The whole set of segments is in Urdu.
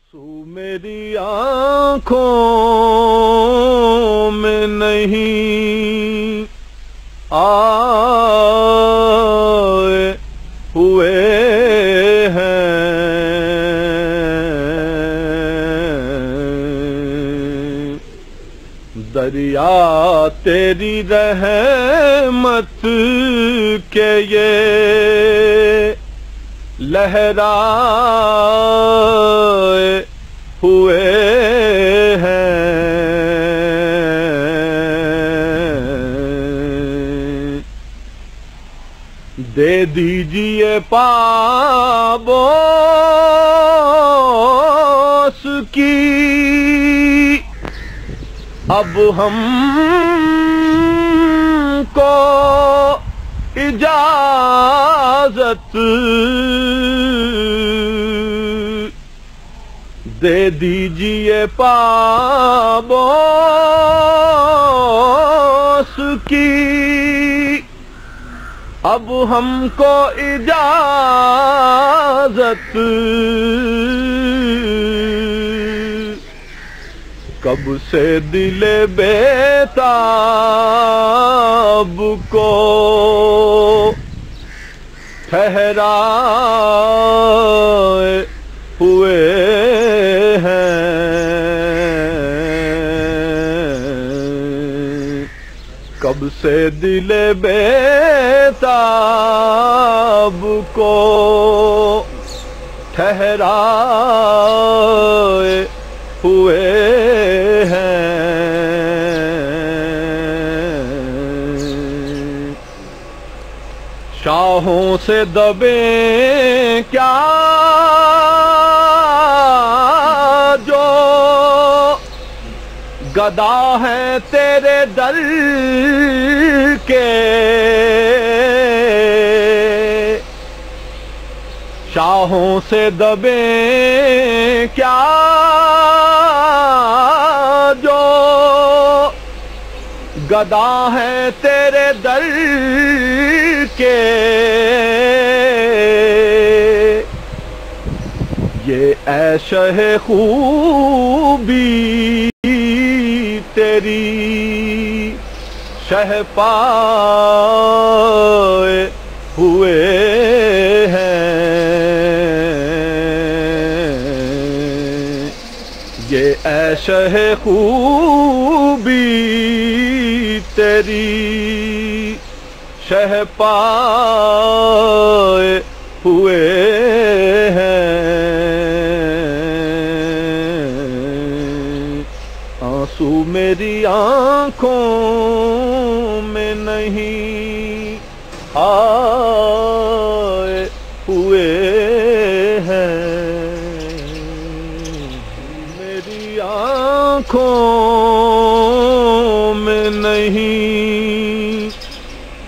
آنسو میری آنکھوں میں نہیں آئے ہوئے ہیں، دریا تیری رحمت کے یہ لہرائے ہوئے ہیں، دے دیجئے پابوس کی اب ہم کو اجازت، دے دیجئے پابوس کی اب ہم کو اجازت، کب سے دل بیتاب کو ٹھہرائے ہوئے ہیں، کب سے دل بیتاب کو ٹھہرائے ہوئے ہیں، شاہوں سے دبیں کیا جو گدا ہیں تیرے در کے، شاہوں سے دبیں کیا جو گدا ہیں تیرے در کے، یہ عیش ہے خوبی تیری شہ پائے ہوئے ہیں، یہ عیش ہے خوبی تیری شہ پائے ہوئے ہیں، آنسو میری آنکھوں میں نہیں آئے ہوئے ہیں، میری آنکھوں میں نہیں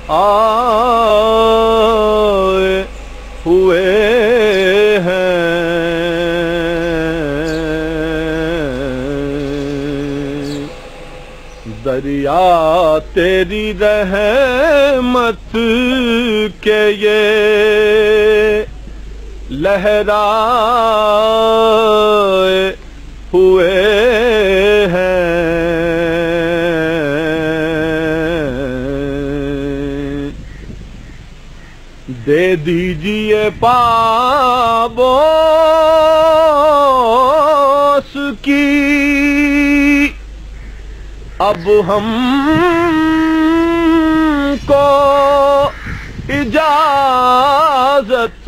آئے ہوئے ہیں، دریا تیری رحمت کے یہ لہرائے ہوئے ہیں، دے دیجئے پابوس کی اب ہم کو اجازت،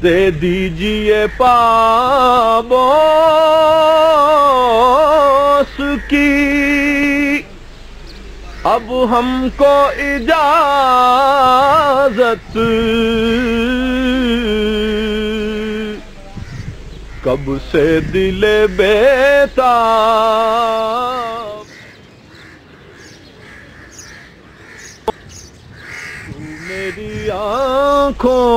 دے دیجئے پابوس کی اب ہم کو اجازت، کب سے دل بیتاب میری آنکھوں